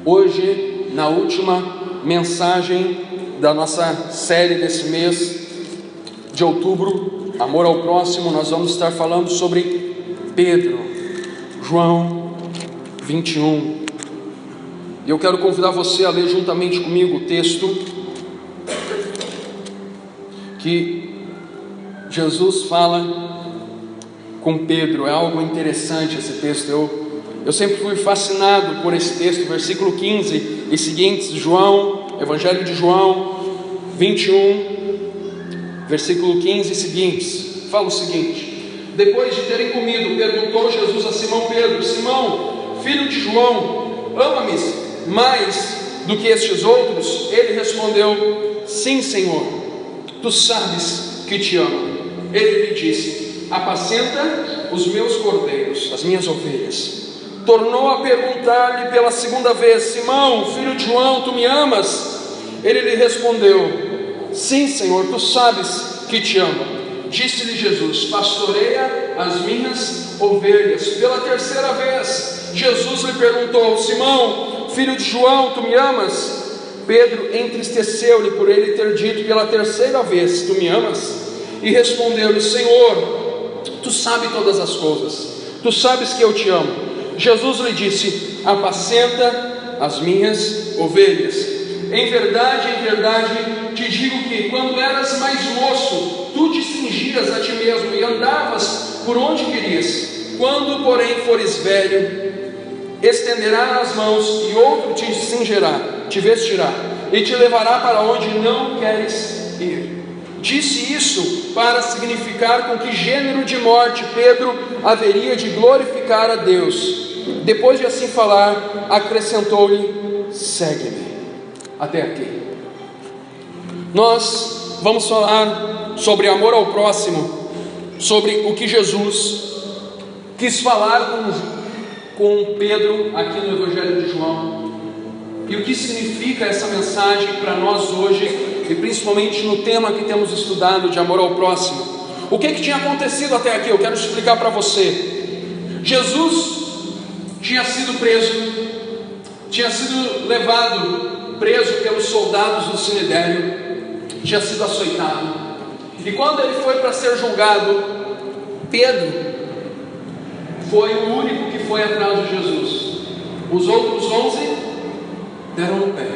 Hoje, na última mensagem da nossa série desse mês de outubro, Amor ao Próximo, nós vamos estar falando sobre Pedro, João 21. E eu quero convidar você a ler juntamente comigo o texto que Jesus fala com Pedro. É algo interessante esse texto. Eu sempre fui fascinado por esse texto, versículo 15 e seguintes, Evangelho de João 21, versículo 15 e seguintes, fala o seguinte: depois de terem comido, perguntou Jesus a Simão Pedro: Simão, filho de João, ama-me mais do que estes outros? Ele respondeu: sim, Senhor, tu sabes que te amo. Ele lhe disse: apacenta os meus cordeiros, as minhas ovelhas. Tornou a perguntar-lhe pela segunda vez: Simão, filho de João, tu me amas? Ele lhe respondeu: sim, Senhor, tu sabes que te amo. Disse-lhe Jesus: pastoreia as minhas ovelhas. Pela terceira vez, Jesus lhe perguntou: Simão, filho de João, tu me amas? Pedro entristeceu-lhe por ele ter dito pela terceira vez: tu me amas? E respondeu-lhe: Senhor, tu sabes todas as coisas, tu sabes que eu te amo. Jesus lhe disse: apacenta as minhas ovelhas. Em verdade, te digo que quando eras mais moço, tu te cingias a ti mesmo e andavas por onde querias. Quando, porém, fores velho, estenderá as mãos e outro te cingirá, te vestirá e te levará para onde não queres ir. Disse isso para significar com que gênero de morte Pedro haveria de glorificar a Deus. Depois de assim falar, acrescentou-lhe: segue-me. Até aqui. Nós vamos falar sobre amor ao próximo, sobre o que Jesus quis falar com Pedro aqui no Evangelho de João, e o que significa essa mensagem para nós hoje, e principalmente no tema que temos estudado de amor ao próximo. O que tinha acontecido até aqui? Eu quero explicar para você. Jesus tinha sido preso, tinha sido levado preso pelos soldados do Sinédrio, tinha sido açoitado, e quando ele foi para ser julgado, Pedro foi o único que foi atrás de Jesus. Os outros 11 deram no pé,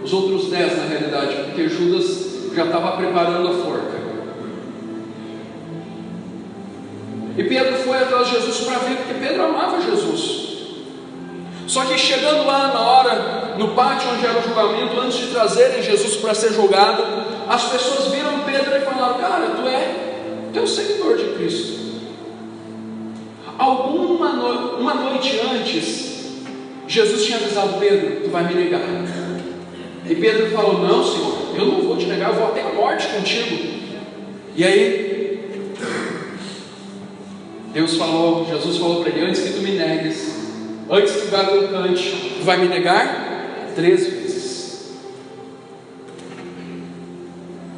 os outros 10 na realidade, porque Judas já estava preparando a forca. E Pedro foi atrás de Jesus para ver, porque Pedro amava Jesus. Só que chegando lá na hora, no pátio onde era o julgamento, antes de trazerem Jesus para ser julgado, as pessoas viram Pedro e falaram: cara, tu é o seguidor de Cristo. Uma noite antes, Jesus tinha avisado Pedro: tu vai me negar. E Pedro falou: não, Senhor, eu não vou te negar, eu vou até a morte contigo. E aí Jesus falou para ele: antes que tu me negues, antes que o galo cante, tu vai me negar 3 vezes.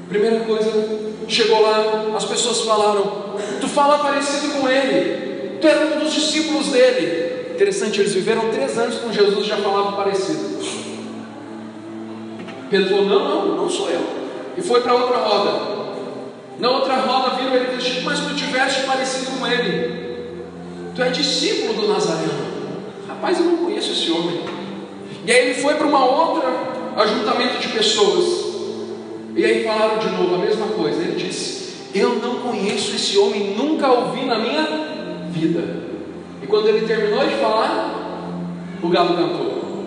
Primeira coisa, chegou lá, as pessoas falaram: tu fala parecido com ele, tu era um dos discípulos dele. Interessante, eles viveram 3 anos com Jesus e já falavam parecido. Pedro falou: não sou eu. E foi para outra roda. Na outra roda viram ele vestido: mas tu tiveste parecido com ele, tu é discípulo do Nazareno. Rapaz, eu não conheço esse homem. E aí ele foi para uma outra ajuntamento de pessoas, e aí falaram de novo a mesma coisa. Ele disse: eu não conheço esse homem, nunca ouvi na minha vida. E quando ele terminou de falar, o galo cantou.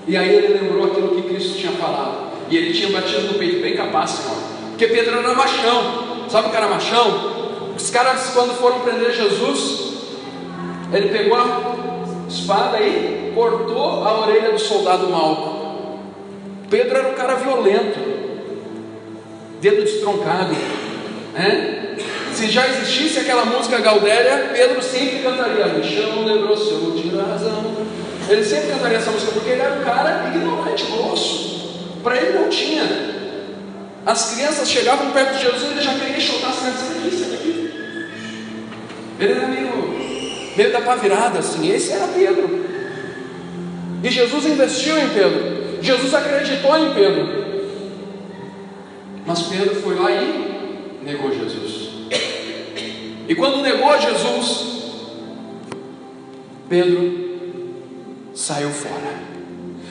E aí ele lembrou aquilo que Cristo tinha falado, e ele tinha batido no peito: bem capaz, Senhor. Porque Pedro era machão. Sabe o que era machão? Os caras, quando foram prender Jesus, ele pegou a espada e cortou a orelha do soldado Malco. Pedro era um cara violento, dedo destroncado, né? Se já existisse aquela música Gaudéria, Pedro sempre cantaria: me chão debruçou, tira a razão. Ele sempre cantaria essa música, porque ele era um cara ignorante, grosso. Para ele não tinha. As crianças chegavam perto de Jesus e ele já queria chutar as crianças: isso aqui. Ele era meio da pá virada assim. Esse era Pedro. E Jesus investiu em Pedro, Jesus acreditou em Pedro. Mas Pedro foi lá e negou Jesus. E quando negou Jesus, Pedro saiu fora.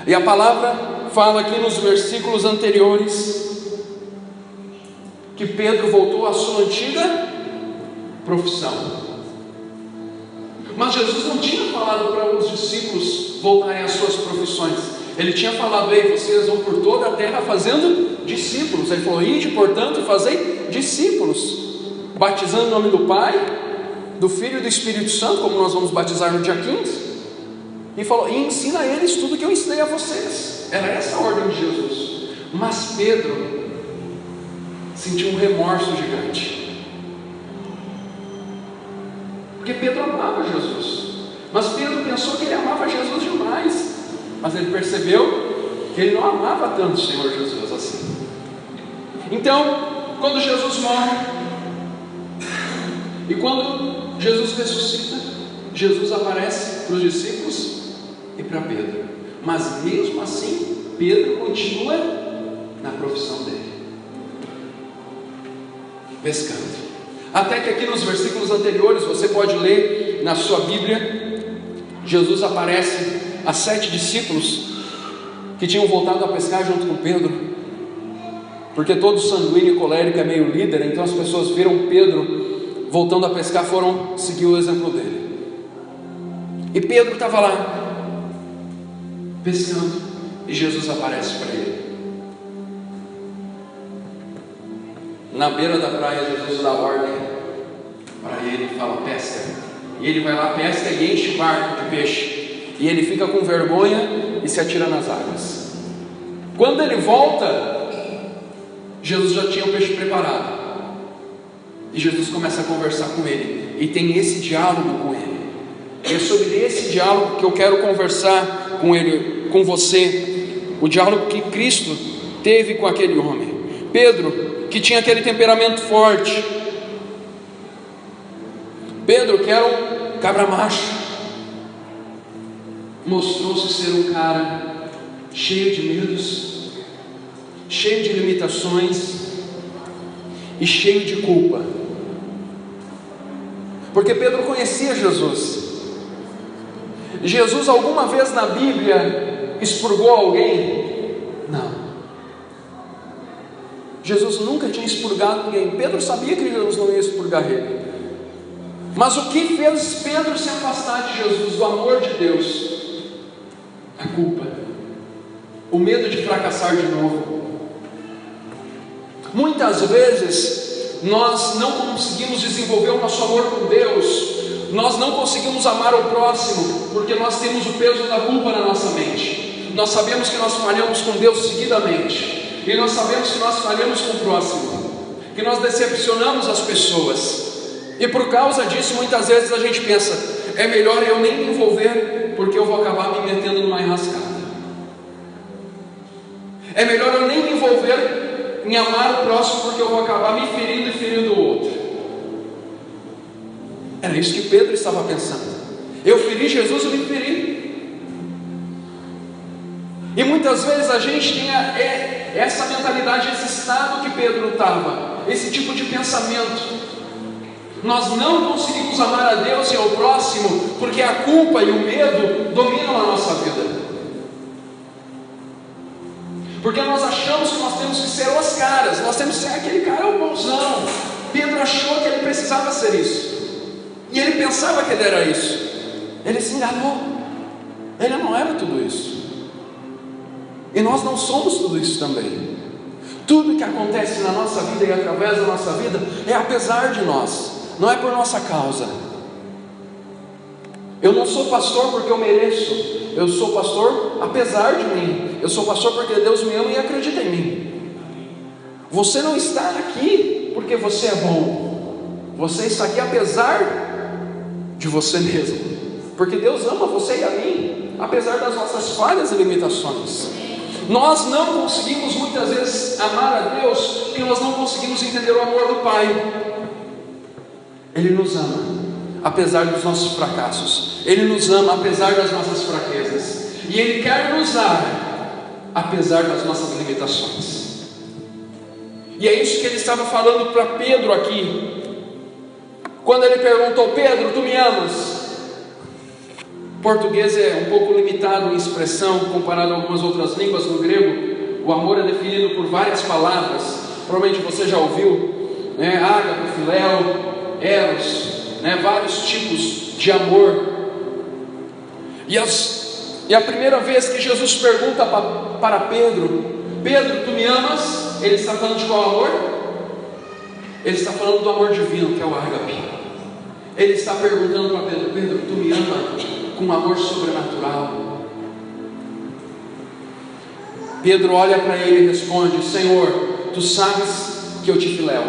E a palavra fala aqui nos versículos anteriores que Pedro voltou à sua antiga profissão. Mas Jesus não tinha falado para os discípulos voltarem às suas profissões. Ele tinha falado: ei, vocês vão por toda a terra fazendo discípulos. Ele falou: ide, portanto, fazei discípulos, batizando em nome do Pai, do Filho e do Espírito Santo, como nós vamos batizar no dia 15. E falou: e ensina a eles tudo que eu ensinei a vocês. Era essa a ordem de Jesus. Mas Pedro sentiu um remorso gigante, porque Pedro amava Jesus. Mas Pedro pensou que ele amava Jesus demais. Mas ele percebeu que ele não amava tanto o Senhor Jesus assim. Então, quando Jesus morre, e quando Jesus ressuscita, Jesus aparece para os discípulos e para Pedro. Mas mesmo assim, Pedro continua na profissão dele, pescando. Até que aqui nos versículos anteriores, você pode ler na sua Bíblia, Jesus aparece a 7 discípulos que tinham voltado a pescar junto com Pedro, porque todo sanguíneo e colérico é meio líder. Então as pessoas viram Pedro voltando a pescar, foram seguir o exemplo dele. E Pedro estava lá pescando, e Jesus aparece para ele. Na beira da praia, Jesus dá ordem para ele e fala: pesca. E ele vai lá, pesca e enche o barco de peixe. E ele fica com vergonha e se atira nas águas. Quando ele volta, Jesus já tinha o peixe preparado. E Jesus começa a conversar com ele, e tem esse diálogo com ele. É sobre esse diálogo que eu quero conversar com ele, com você. O diálogo que Cristo teve com aquele homem. Pedro, que tinha aquele temperamento forte. Pedro, que era um cabra macho, mostrou-se ser um cara cheio de medos, cheio de limitações e cheio de culpa. Porque Pedro conhecia Jesus. Jesus alguma vez na Bíblia expurgou alguém? Não. Jesus nunca tinha expurgado ninguém. Pedro sabia que Jesus não ia expurgar ele. Mas o que fez Pedro se afastar de Jesus, do amor de Deus? A culpa, o medo de fracassar de novo. Muitas vezes nós não conseguimos desenvolver o nosso amor com Deus, nós não conseguimos amar o próximo, porque nós temos o peso da culpa na nossa mente. Nós sabemos que nós falhamos com Deus seguidamente, e nós sabemos que nós falhamos com o próximo, que nós decepcionamos as pessoas. E por causa disso, muitas vezes a gente pensa: é melhor eu nem me envolver, porque eu vou acabar me metendo numa enrascada. É melhor eu nem me envolver em amar o próximo, porque eu vou acabar me ferindo e ferindo o outro. Era isso que Pedro estava pensando. Eu feri Jesus, eu me feri. E muitas vezes a gente tem essa mentalidade, esse estado que Pedro estava, esse tipo de pensamento. Nós não conseguimos amar a Deus e ao próximo, porque a culpa e o medo dominam a nossa vida. Porque nós achamos que nós temos que ser os caras, nós temos que ser aquele cara, o bonzão. Pedro achou que ele precisava ser isso, e ele pensava que ele era isso. Ele se enganou. Ele não era tudo isso. E nós não somos tudo isso também. Tudo que acontece na nossa vida e através da nossa vida é apesar de nós, não é por nossa causa. Eu não sou pastor porque eu mereço. Eu sou pastor apesar de mim. Eu sou pastor porque Deus me ama e acredita em mim. Você não está aqui porque você é bom. Você está aqui apesar de você mesmo, porque Deus ama você e a mim, apesar das nossas falhas e limitações. Nós não conseguimos muitas vezes amar a Deus porque nós não conseguimos entender o amor do Pai. Ele nos ama apesar dos nossos fracassos. Ele nos ama apesar das nossas fraquezas. e Ele quer nos dar, apesar das nossas limitações. E é isso que Ele estava falando para Pedro aqui, quando Ele perguntou: Pedro, tu me amas? O português é um pouco limitado em expressão comparado a algumas outras línguas. No grego, o amor é definido por várias palavras. Provavelmente você já ouviu, né? Ágape, filéu, eros, né? Vários tipos de amor. E a primeira vez que Jesus pergunta para Pedro: Pedro, tu me amas? Ele está falando de qual amor? Ele está falando do amor divino, que é o ágape. Ele está perguntando para Pedro: Pedro, tu me amas com um amor sobrenatural? Pedro olha para ele e responde: Senhor, tu sabes que eu te filéu.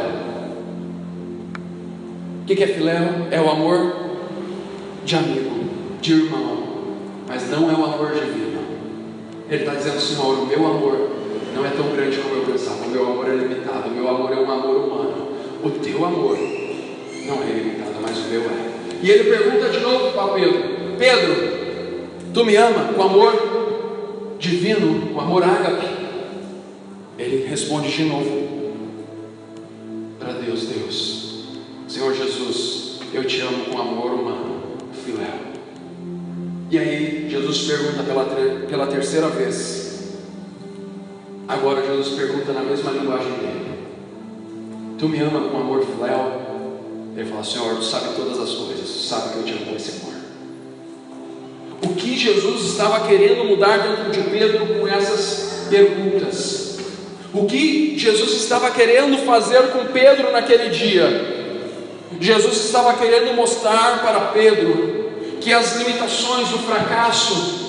O que é filéu? É o amor de amigo, de irmão, mas não é o amor divino. Ele está dizendo: Senhor, o meu amor não é tão grande como eu pensava. O meu amor é limitado, o meu amor é um amor humano. O teu amor não é limitado, mas o meu é. E ele pergunta de novo para Pedro: Pedro, tu me ama com amor divino, com amor ágape? Ele responde de novo para Deus: Deus, Senhor Jesus, eu te amo com amor humano, filéu. E aí Jesus pergunta pela terceira vez. Agora Jesus pergunta na mesma linguagem dele: tu me ama com amor filéu? Ele fala: Senhor, tu sabe todas as coisas, tu sabe que eu te amo com esse amor. O que Jesus estava querendo mudar dentro de Pedro com essas perguntas? O que Jesus estava querendo fazer com Pedro naquele dia? Jesus estava querendo mostrar para Pedro que as limitações, o fracasso,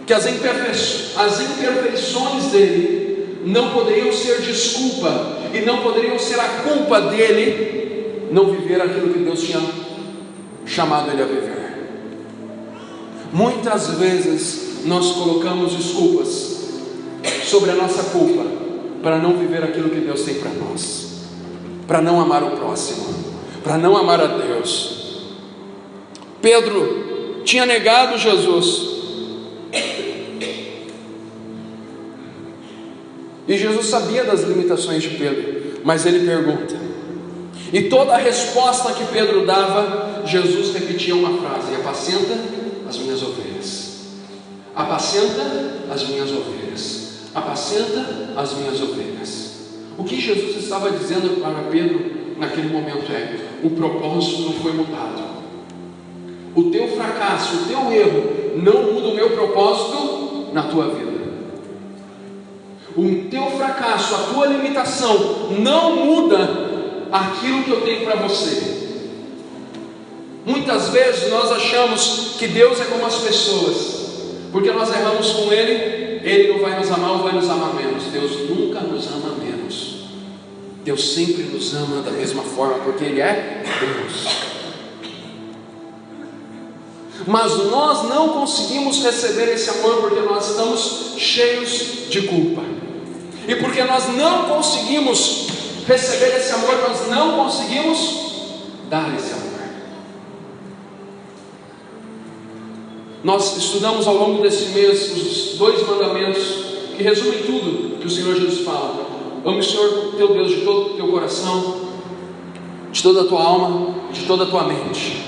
que as imperfeições dele não poderiam ser desculpa e não poderiam ser a culpa dele não viver aquilo que Deus tinha chamado ele a viver. Muitas vezes nós colocamos desculpas sobre a nossa culpa para não viver aquilo que Deus tem para nós, para não amar o próximo, para não amar a Deus. Pedro tinha negado Jesus, e Jesus sabia das limitações de Pedro, mas ele pergunta, e toda a resposta que Pedro dava, Jesus repetia uma frase: apacenta as minhas ovelhas, apacenta as minhas ovelhas, apacenta as minhas ovelhas. O que Jesus estava dizendo para Pedro naquele momento é: o propósito não foi mudado. O teu fracasso, o teu erro não muda o meu propósito na tua vida. O teu fracasso, a tua limitação não muda aquilo que eu tenho para você. Muitas vezes nós achamos que Deus é como as pessoas, porque nós erramos com Ele, Ele não vai nos amar ou vai nos amar menos. Deus nunca nos ama menos. Deus sempre nos ama da mesma forma, porque Ele é Deus. Mas nós não conseguimos receber esse amor porque nós estamos cheios de culpa. E porque nós não conseguimos receber esse amor, nós não conseguimos dar esse amor. Nós estudamos ao longo desse mês os 2 mandamentos que resumem tudo que o Senhor Jesus fala: ame o Senhor teu Deus de todo o teu coração, de toda a tua alma, de toda a tua mente.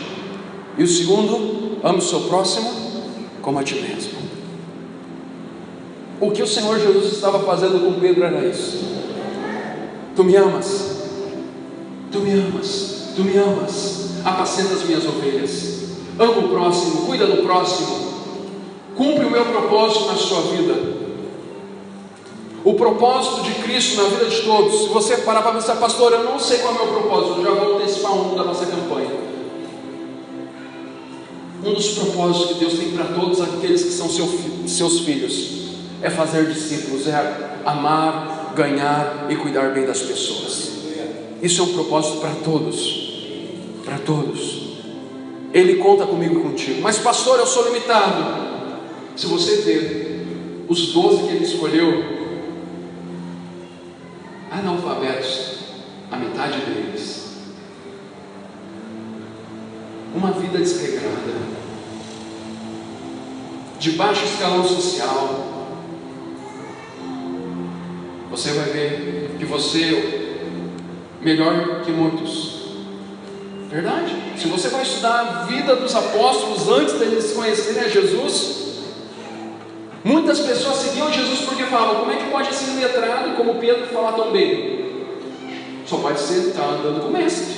E o segundo: ame o seu próximo como a ti mesmo. O que o Senhor Jesus estava fazendo com Pedro era isso: tu me amas, tu me amas, tu me amas, apacenta as minhas ovelhas, ama o próximo, cuida do próximo, cumpre o meu propósito na sua vida, o propósito de Cristo na vida de todos. Se você parar para pensar: pastor, eu não sei qual é o meu propósito, eu já vou antecipar um da nossa campanha. Um dos propósitos que Deus tem para todos aqueles que são seus filhos é fazer discípulos, é amar, ganhar e cuidar bem das pessoas. Isso é um propósito para todos, para todos. Ele conta comigo e contigo. Mas pastor, eu sou limitado. Se você ver os 12 que ele escolheu, analfabetos, a metade deles, uma vida desregrada, de baixo escalão social, você vai ver que você é melhor que muitos. Verdade? Se você vai estudar a vida dos apóstolos antes deles conhecerem a Jesus, muitas pessoas seguiam Jesus porque falavam: como é que pode ser letrado como Pedro falar tão bem? Só pode ser estar andando com o mestre,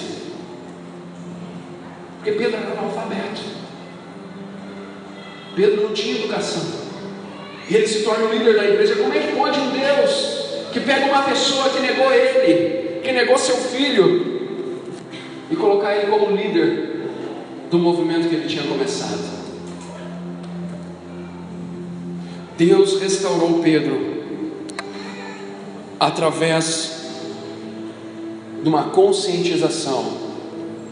porque Pedro era analfabeto, Pedro não tinha educação, e ele se torna o líder da igreja. Como é que pode um Deus que pega uma pessoa que negou ele, que negou seu filho, e colocar ele como líder do movimento que ele tinha começado? Deus restaurou Pedro através de uma conscientização,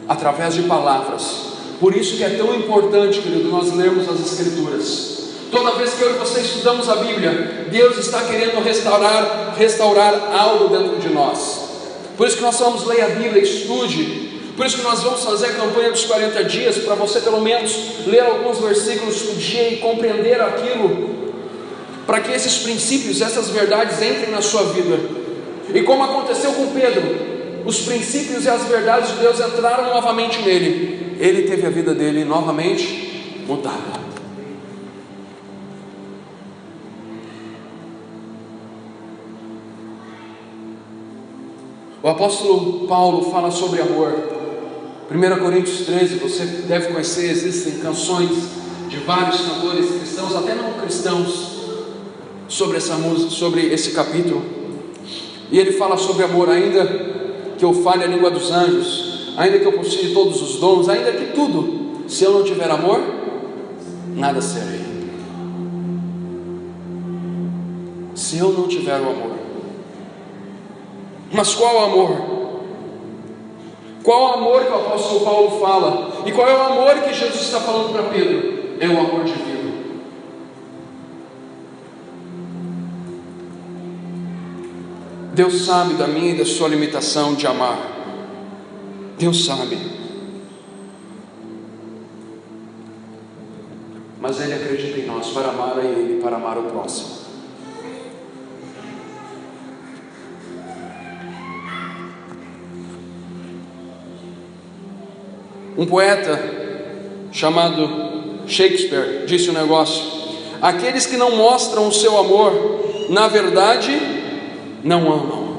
através de palavras. Por isso que é tão importante, querido, nós lermos as Escrituras. Toda vez que eu e você estudamos a Bíblia, Deus está querendo restaurar algo dentro de nós. Por isso que nós vamos ler a Bíblia, estude. Por isso que nós vamos fazer a campanha dos 40 dias, para você pelo menos ler alguns versículos por dia e compreender aquilo, para que esses princípios, essas verdades entrem na sua vida. E como aconteceu com Pedro, os princípios e as verdades de Deus entraram novamente nele. Ele teve a vida dele novamente mudada. O apóstolo Paulo fala sobre amor. 1 Coríntios 13, você deve conhecer, existem canções de vários cantores cristãos, até não cristãos, sobre essa música, sobre esse capítulo. E ele fala sobre amor. Ainda que eu fale a língua dos anjos, ainda que eu possua todos os dons, ainda que tudo, se eu não tiver amor, nada serei. Se eu não tiver o amor. Mas qual o amor? Qual o amor que o apóstolo Paulo fala? E qual é o amor que Jesus está falando para Pedro? É o amor divino. Deus sabe da minha e da sua limitação de amar. Deus sabe. Mas Ele acredita em nós para amar a Ele, para amar o próximo. Um poeta chamado Shakespeare disse um negócio: aqueles que não mostram o seu amor, na verdade, não amam.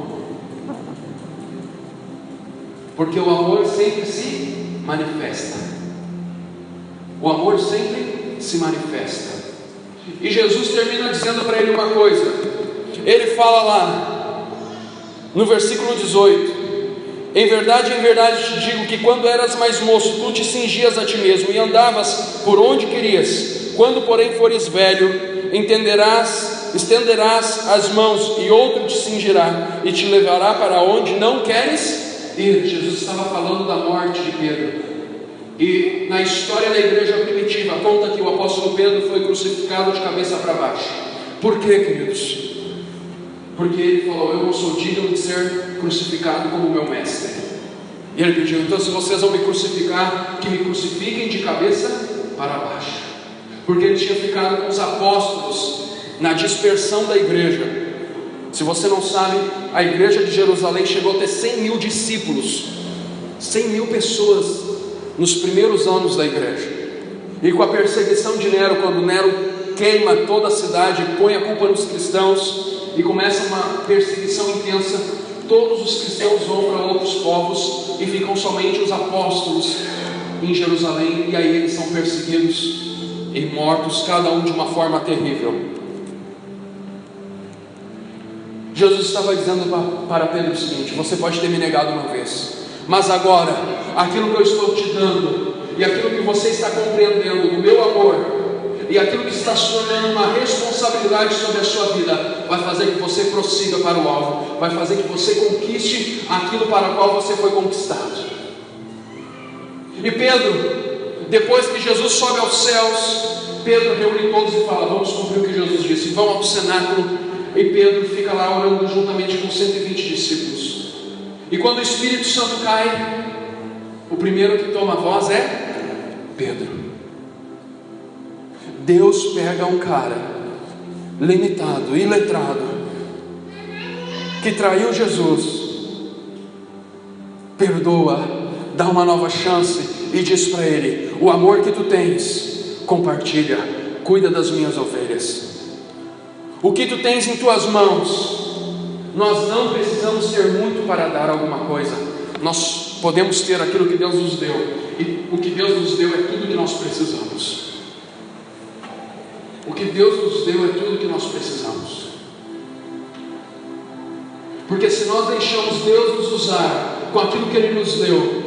Porque o amor sempre se manifesta. O amor sempre se manifesta. E Jesus termina dizendo para ele uma coisa. Ele fala lá no versículo 18: em verdade te digo que quando eras mais moço, tu te cingias a ti mesmo e andavas por onde querias. Quando porém fores velho, estenderás as mãos e outro te cingirá e te levará para onde não queres ir. Jesus estava falando da morte de Pedro. E na história da igreja primitiva conta que o apóstolo Pedro foi crucificado de cabeça para baixo. Por quê, queridos? Porque ele falou: eu não sou digno de ser crucificado como meu mestre. E ele pediu: então se vocês vão me crucificar, que me crucifiquem de cabeça para baixo. Porque ele tinha ficado com os apóstolos na dispersão da igreja. Se você não sabe, a igreja de Jerusalém chegou a ter 100 mil discípulos, 100 mil pessoas nos primeiros anos da igreja. E com a perseguição de Nero, quando Nero queima toda a cidade, põe a culpa nos cristãos e começa uma perseguição intensa, todos os cristãos vão para outros povos e ficam somente os apóstolos em Jerusalém. E aí eles são perseguidos e mortos, cada um de uma forma terrível. Jesus estava dizendo para Pedro o seguinte: você pode ter me negado uma vez, mas agora, aquilo que eu estou te dando, e aquilo que você está compreendendo do meu amor, e aquilo que está se tornando uma responsabilidade sobre a sua vida, vai fazer que você prossiga para o alvo, vai fazer que você conquiste aquilo para o qual você foi conquistado. E Pedro, depois que Jesus sobe aos céus, Pedro reúne todos e fala: vamos cumprir o que Jesus disse. Vão ao cenáculo, e Pedro fica lá orando juntamente com 120 discípulos. E quando o Espírito Santo cai, o primeiro que toma a voz é Pedro. Deus pega um cara limitado, iletrado, que traiu Jesus, perdoa, dá uma nova chance e diz para ele: o amor que tu tens, compartilha, cuida das minhas ovelhas. O que tu tens em tuas mãos, nós não precisamos ter muito para dar alguma coisa, nós podemos ter aquilo que Deus nos deu, e o que Deus nos deu é tudo que nós precisamos. O que Deus nos deu é tudo que nós precisamos. Porque se nós deixamos Deus nos usar com aquilo que Ele nos deu,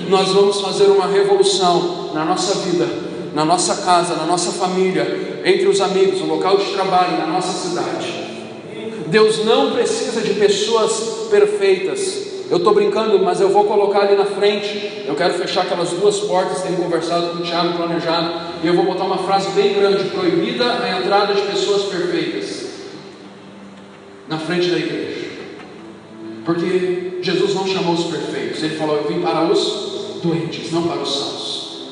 nós vamos fazer uma revolução na nossa vida, na nossa casa, na nossa família, entre os amigos, no local de trabalho, na nossa cidade. Deus não precisa de pessoas perfeitas. Eu estou brincando, mas eu vou colocar ali na frente. Eu quero fechar aquelas duas portas, tenho conversado com o Thiago, planejado, e eu vou botar uma frase bem grande: proibida a entrada de pessoas perfeitas, na frente da igreja. Porque Jesus não chamou os perfeitos, Ele falou: eu vim para os doentes, não para os sãos.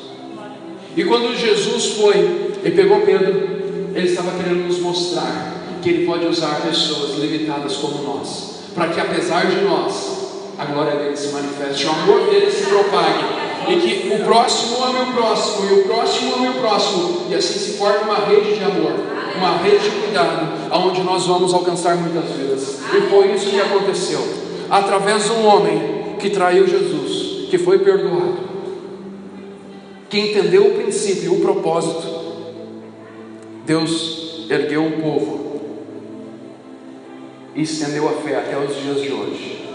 E quando Jesus foi e pegou Pedro, Ele estava querendo nos mostrar que Ele pode usar pessoas limitadas como nós, para que apesar de nós, a glória dele se manifeste, o amor dele se propague, e que o próximo ame o próximo, e o próximo ame o próximo, e assim se forma uma rede de amor, uma rede de cuidado, aonde nós vamos alcançar muitas vidas. E foi isso que aconteceu, através de um homem que traiu Jesus, que foi perdoado, que entendeu o princípio e o propósito. Deus ergueu um povo e estendeu a fé até os dias de hoje.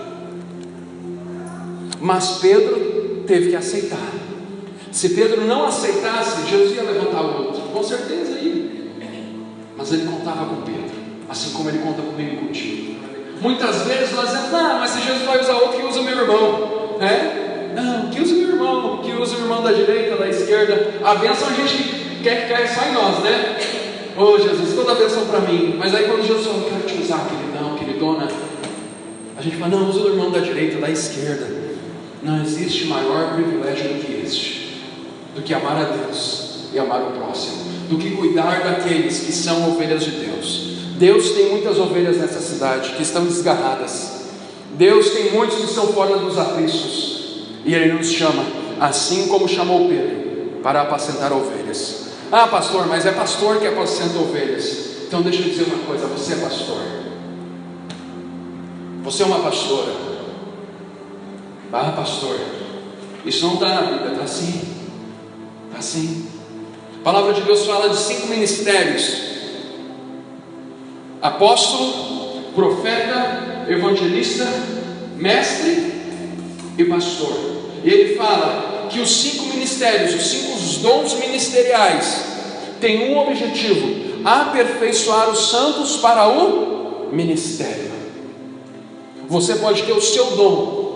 Mas Pedro teve que aceitar. Se Pedro não aceitasse, Jesus ia levantar o outro, com certeza ia. Mas ele contava com Pedro, assim como ele conta comigo e contigo. Muitas vezes nós dizemos: mas se Jesus vai usar outro, que usa meu irmão, Não, que usa meu irmão, que usa o irmão da direita, da esquerda. A bênção a gente quer que caia só em nós, né? Jesus, toda a bênção para mim. Mas aí quando Jesus fala: eu quero te usar, queridão, queridona, a gente fala: não, usa o irmão da direita, da esquerda. Não existe maior privilégio do que este, do que amar a Deus e amar o próximo, do que cuidar daqueles que são ovelhas de Deus. Deus tem muitas ovelhas nessa cidade que estão desgarradas. Deus tem muitos que estão fora dos apriscos, e Ele nos chama, assim como chamou Pedro, para apacentar ovelhas. Pastor, mas é pastor que apacenta ovelhas. Então deixa eu dizer uma coisa: você é pastor, você é uma pastora. Pastor, isso não está na Bíblia. Está sim, está sim. A palavra de Deus fala de 5 ministérios: apóstolo, profeta, evangelista, mestre e pastor. E ele fala que os 5 ministérios, os 5 dons ministeriais, têm um objetivo: aperfeiçoar os santos para o ministério. Você pode ter o seu dom,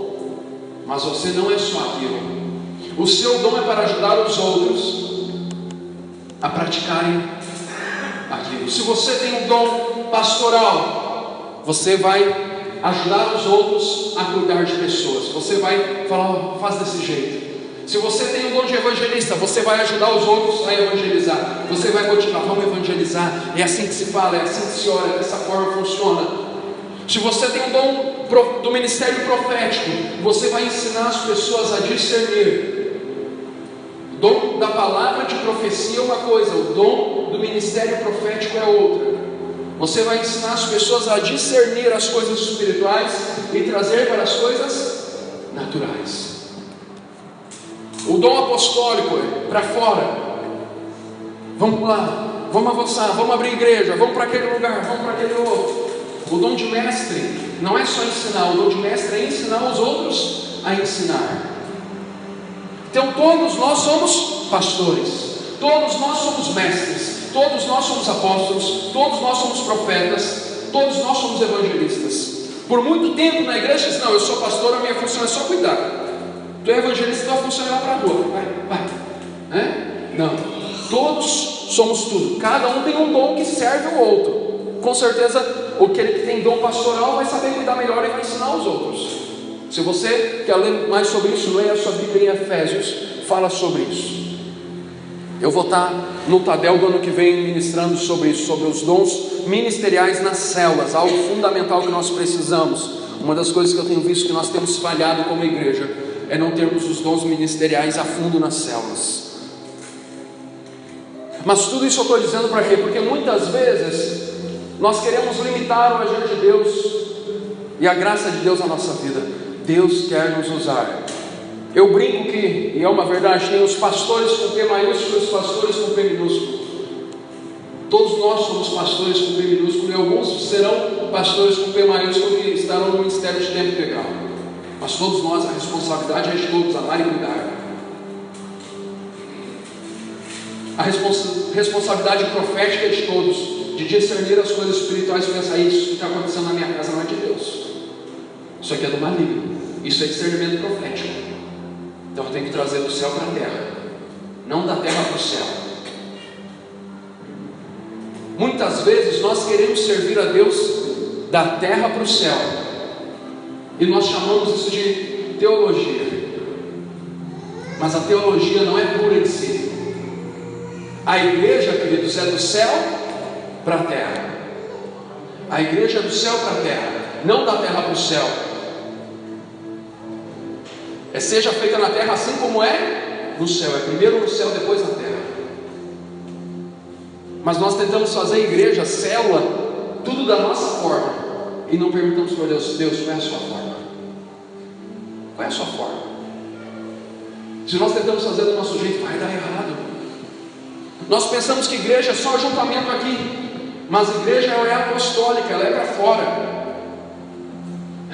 mas você não é só aquilo. O seu dom é para ajudar os outros a praticarem aquilo. Se você tem um dom pastoral, você vai ajudar os outros a cuidar de pessoas. Você vai falar: faz desse jeito. Se você tem um dom de evangelista, você vai ajudar os outros a evangelizar. Você vai continuar: vamos evangelizar. É assim que se fala, é assim que se ora, dessa forma funciona. Se você tem um dom do ministério profético, você vai ensinar as pessoas a discernir. O dom da palavra de profecia é uma coisa, o dom do ministério profético é outra. Você vai ensinar as pessoas a discernir as coisas espirituais e trazer para as coisas naturais. O dom apostólico é para fora. Vamos lá, vamos avançar, vamos abrir igreja, vamos para aquele lugar, vamos para aquele outro. O dom de mestre não é só ensinar, o dom de mestre é ensinar os outros a ensinar. Então todos nós somos pastores, todos nós somos mestres, todos nós somos apóstolos, todos nós somos profetas, todos nós somos evangelistas. Por muito tempo na igreja diz: não, eu sou pastor, a minha função é só cuidar. Tu é evangelista, tua função é ir lá para a rua, vai. Não, todos somos tudo, cada um tem um dom que serve o outro. Com certeza aquele que tem dom pastoral vai saber cuidar melhor e vai ensinar os outros. Se você quer ler mais sobre isso, leia a sua Bíblia em Efésios, fala sobre isso. Eu vou estar no Tadel do ano que vem ministrando sobre isso, sobre os dons ministeriais nas células, algo fundamental que nós precisamos. Uma das coisas que eu tenho visto que nós temos falhado como igreja é não termos os dons ministeriais a fundo nas células. Mas tudo isso eu estou dizendo para quê? Porque muitas vezes nós queremos limitar o agir de Deus e a graça de Deus na nossa vida. Deus quer nos usar. Eu brinco que, e é uma verdade, tem os pastores com P maiúsculo e os pastores com P minúsculo. Todos nós somos pastores com P minúsculo, e alguns serão pastores com P maiúsculo que estarão no ministério de tempo integral. Mas todos nós, a responsabilidade é de todos, amar e cuidar. A responsabilidade profética é de todos, de discernir as coisas espirituais e pensar: isso que está acontecendo na minha casa não é de Deus, isso aqui é do maligno. Isso é discernimento profético. Então eu tenho que trazer do céu para a terra, não da terra para o céu. Muitas vezes nós queremos servir a Deus da terra para o céu, e nós chamamos isso de teologia. Mas a teologia não é pura em si. A igreja, queridos, é do céu para a terra. A igreja é do céu para a terra, não da terra para o céu. Seja feita na terra assim como é no céu. É primeiro no céu, depois na terra. Mas nós tentamos fazer igreja, célula, tudo da nossa forma, e não perguntamos para Deus: Deus, qual é a sua forma? Qual é a sua forma? Se nós tentamos fazer do nosso jeito, vai dar errado. Nós pensamos que igreja é só ajuntamento aqui, mas a igreja é apostólica, ela é para fora.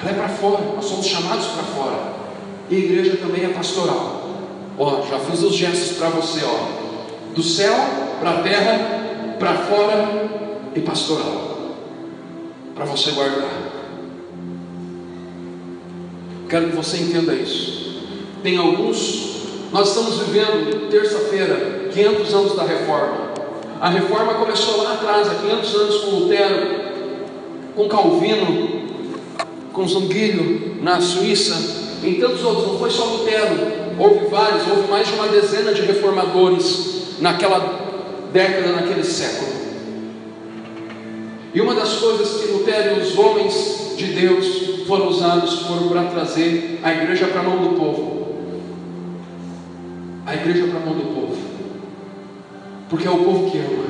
Ela é para fora, nós somos chamados para fora. E a igreja também é pastoral. Ó, já fiz os gestos para você, ó, do céu para a terra, para fora e pastoral, para você guardar. Quero que você entenda isso. Tem alguns, nós estamos vivendo terça-feira, 500 anos da reforma. A reforma começou lá atrás, há 500 anos, com Lutero, com Calvino, com Zwinglio na Suíça, em tantos outros. Não foi só Lutero, houve vários, houve mais de uma dezena de reformadores naquela década, naquele século. E uma das coisas que Lutero e os homens de Deus foram usados foram para trazer a igreja para a mão do povo. A igreja para a mão do povo, porque é o povo que ama,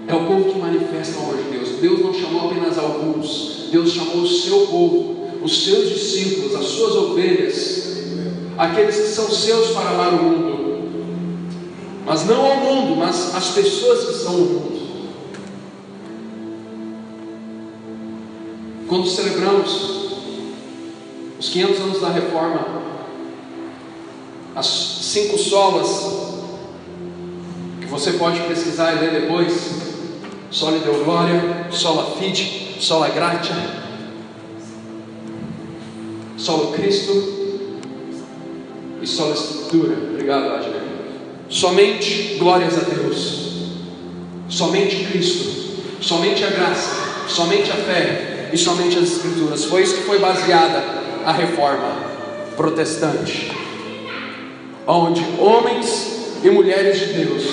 é o povo que manifesta o amor de Deus. Deus não chamou apenas alguns, Deus chamou o seu povo, os seus discípulos, as suas ovelhas, aqueles que são seus para amar o mundo, mas não ao mundo, mas as pessoas que estão no mundo. Quando celebramos os 500 anos da reforma, as 5 solas, que você pode pesquisar e ler depois: Soli Deo Gloria, Sola Fide, Sola Gratia, Solo Cristo e Sola Escritura. Obrigado, Adler. Somente glórias a Deus, somente Cristo, somente a graça, somente a fé e somente as Escrituras. Foi isso que foi baseada a reforma protestante, onde homens e mulheres de Deus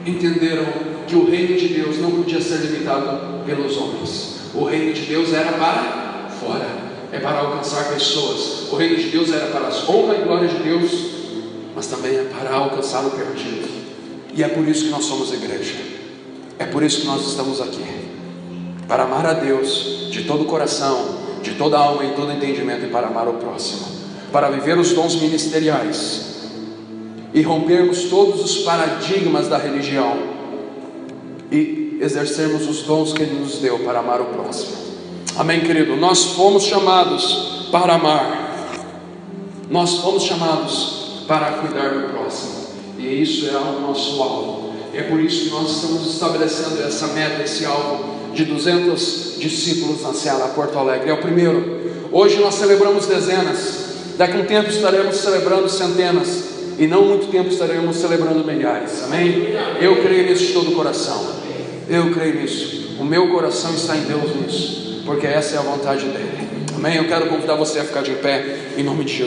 entenderam que o reino de Deus não podia ser limitado pelos homens. O reino de Deus era para fora, é para alcançar pessoas. O reino de Deus era para a honra e glória de Deus, mas também é para alcançar o perdido. E é por isso que nós somos igreja. É por isso que nós estamos aqui, para amar a Deus de todo o coração, de toda a alma e todo entendimento, e para amar o próximo, para viver os dons ministeriais e rompermos todos os paradigmas da religião e exercermos os dons que Ele nos deu para amar o próximo. Amém, querido? Nós fomos chamados para amar, nós fomos chamados para cuidar do próximo, e isso é o nosso alvo. É por isso que nós estamos estabelecendo essa meta, esse alvo de 200 discípulos na Seara Porto Alegre. É o primeiro. Hoje nós celebramos dezenas, daqui a um tempo estaremos celebrando centenas, e não muito tempo estaremos celebrando milhares. Amém? Eu creio nisso de todo o coração. Eu creio nisso. O meu coração está em Deus nisso, porque essa é a vontade dEle. Amém? Eu quero convidar você a ficar de pé, em nome de Jesus.